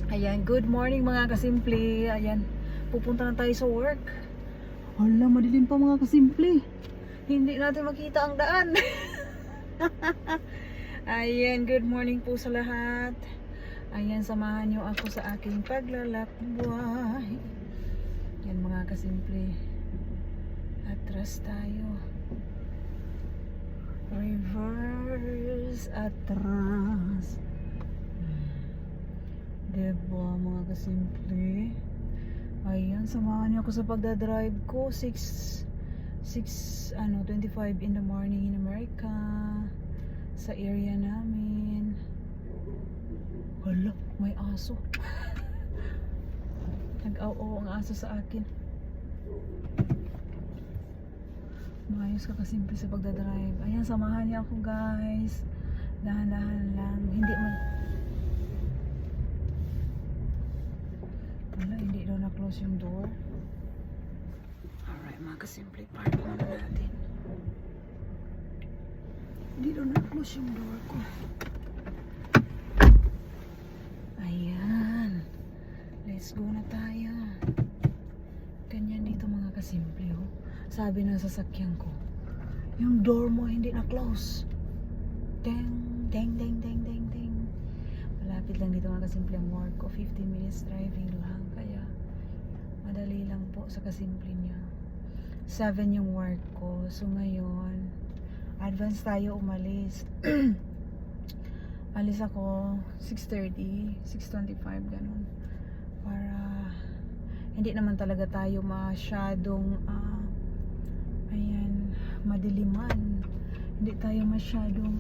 Ayan, good morning mga kasimple. Ayan, pupunta na tayo sa work. Hala, madilim pa mga kasimple. Hindi natin makita ang daan. Ayan, good morning po sa lahat. Ayan, samahan nyo ako sa aking paglalakbay. Ayan mga kasimple. Atras tayo. Reverse, atras. Diba mga kasimple? Ayan, samahan niyo ako sa pagdadrive ko. 25 in the morning in America. Sa area namin. Hala, may aso. Nag-aw-aw ang aso sa akin. Maayos ka kasimple sa pagdadrive. Ayan, samahan niyo ako guys. Dahan-dahan lang. Hindi daw na-close yung door. Alright mga kasimple, park muna natin. Hindi daw na-close yung door ko. Ayan. Let's go na tayo. Ganyan dito mga kasimple. Oh. Sabi ng sasakyan ko, yung door mo hindi na-close. Deng, deng, deng, deng, deng, deng. Malapit lang dito mga kasimple ang work ko. 15 minutes driving lang. Kaya madali lang po sa kasimple niya. 7 yung work ko. So ngayon, advance tayo umalis. Alis ako 6:30, 6:25 ganun. Para hindi naman talaga tayo masyadong ayan, madiliman. Hindi tayo masyadong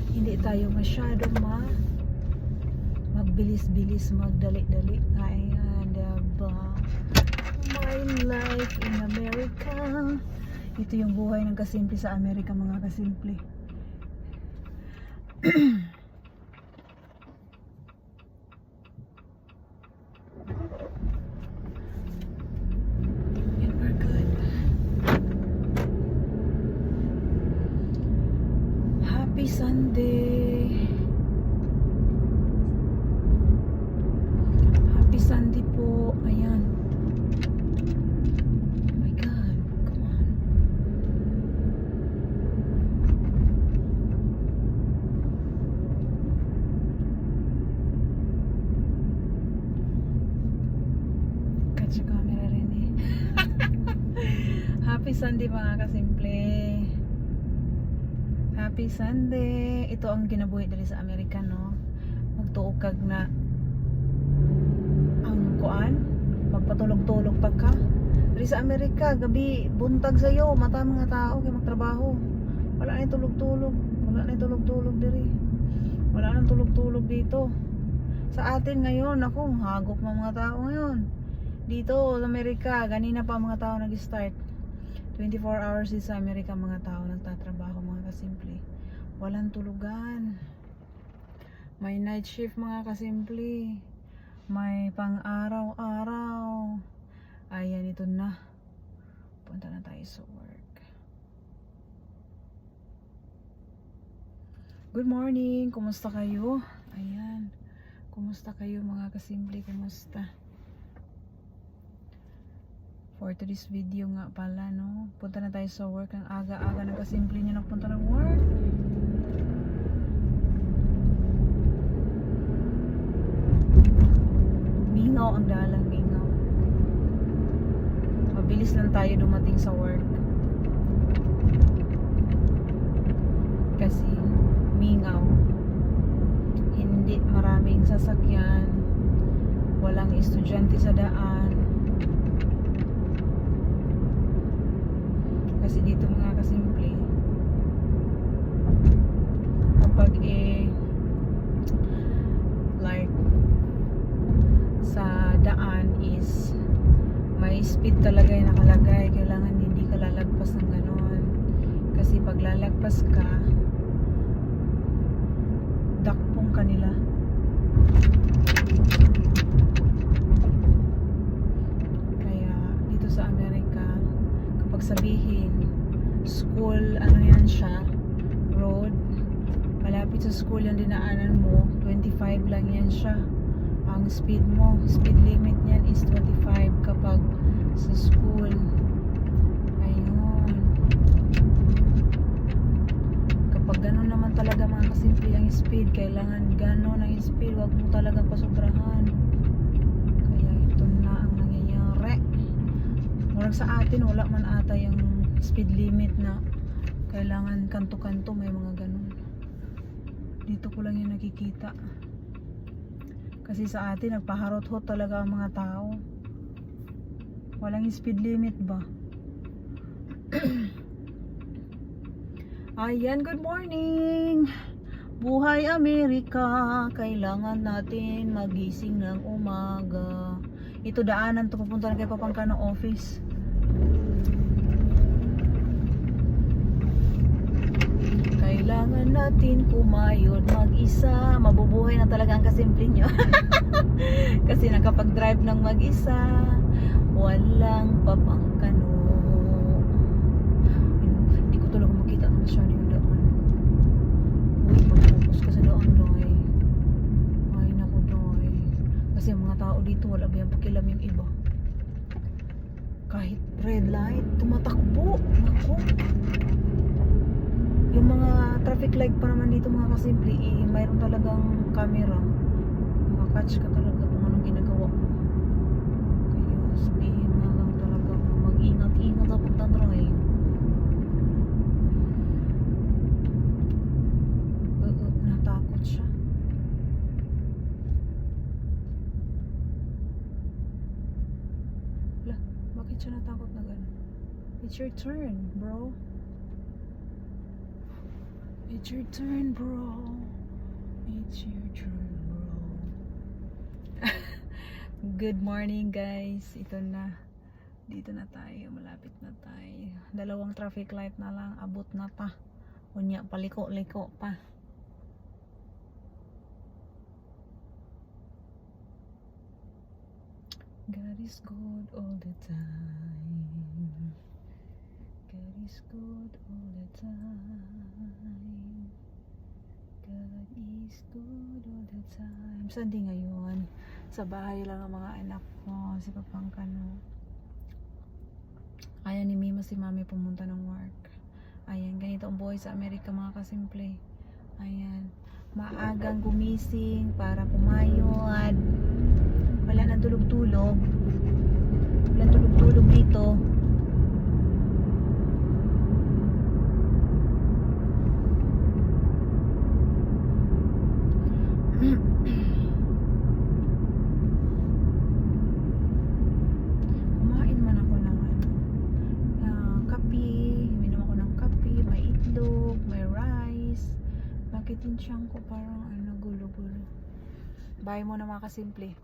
hindi tayo masyadong magbilis-bilis, magdali-dali. Ayan, diba? My life in America. Ito yung buhay ng kasimple sa Amerika mga kasimple. And we're good. Happy Sunday. Happy Sunday po. Ayan. Oh my God. Come on. Catch camera rin eh. Happy Sunday mga kasimple. Happy Sunday. Ito ang ginabuhi dali sa Amerika, no? Magtuokag na ang kuan, magpatulog-tulog pagka. Dali sa Amerika, gabi buntag sayo, mata mga tao kay magtrabaho. Wala na tulog-tulog. Wala na tulog-tulog diri. Wala nang tulog-tulog dito. Sa atin ngayon, ako, hagok mga tao ngayon. Dito sa Amerika, ganina pa mga tao nag-start. 24 hours sa Amerika mga tao nagtatrabaho mga kasimple. Walang tulugan. May night shift mga kasimple. May pang araw-araw. Ayan, ito na. Punta na tayo sa work. Good morning. Kumusta kayo? Ayan. Kumusta kayo mga kasimple? Kumusta? For today's video nga pala, no? Punta na tayo sa work. Ang aga-aga ng kasimple niya nagpunta ng work. Mingaw ang dalang, mingaw. Mabilis lang tayo dumating sa work. Kasi mingaw. Hindi maraming sasakyan. Walang estudyante sa daan. Kasi dito mga kasimple, kapag like sa daan is may speed talaga yung nakalagay. Kailangan hindi ka lalagpas ng ganon. Kasi pag lalagpas ka, kanila. Kaya dito sa Amerika, kapag sabihin school, ano yan siya, road, malapit sa school yung dinaanan mo, 25 lang yan siya. Ang speed mo, speed limit niyan is 25 kapag sa school. Ayun. Kapag ganun naman talaga mga kasimple ang speed, kailangan ganun ang speed, wag mo talaga pasobrahan. Kaya ito na ang nangyayari. Murag sa atin, wala man ata yung speed limit na kailangan kanto-kanto, may mga ganun. Dito ko lang yung nakikita. Kasi sa atin, nagpaharot-hot talaga ang mga tao. Walang speed limit ba? Ayan, good morning! Buhay Amerika, kailangan natin magising ng umaga. Ito daanan to, papunta na kay Papangka ng office. Kailangan natin kumayod mag-isa. Mabubuhay na talaga ang kasimple nyo. Kasi nakapag-drive ng mag-isa, walang papangkano. Hindi ko talaga makita masyado yung daan. Uy, mag-focus ka sa daan, Doy. Ay, naku, Doy. Kasi ang mga tao dito, wala ba yung pakialam yung iba. Kahit red light, tumatakbo. Naku. Yung mga traffic light pa naman dito mga kasimple, mayroon talagang camera. Makakatch ka talaga kung anong ginagawa mo. Kaya sabihin na lang talaga na mag-ingat-ingat sa pagdadrive. Natakot siya. Lah, bakit siya natakot na gano'n? It's your turn, bro. It's your turn, bro. It's your turn, bro. Good morning, guys. Ito na. Dito na tayo. Malapit na tayo. 2 traffic light na lang. Abot na pa. Unya, paliko-liko pa. God is good all the time. God is good all the time. God is good all the time. Saan di ngayon? Sa bahay lang ang mga anak ko. Si Papangka, no? Ayan ni Mima, si Mami pumunta ng work. Ayan, ganito ang buhay sa Amerika mga kasimple. Ayan. Maagang gumising para kumayod. Wala nang tulog-tulog. Wala nang tulog-tulog dito. Kumain man ako ng kape, uminom ako ng kape, may itlog, may rice. Bakit yung tiyan ko parang gulo-gulo? Bye mo na mga kasimple.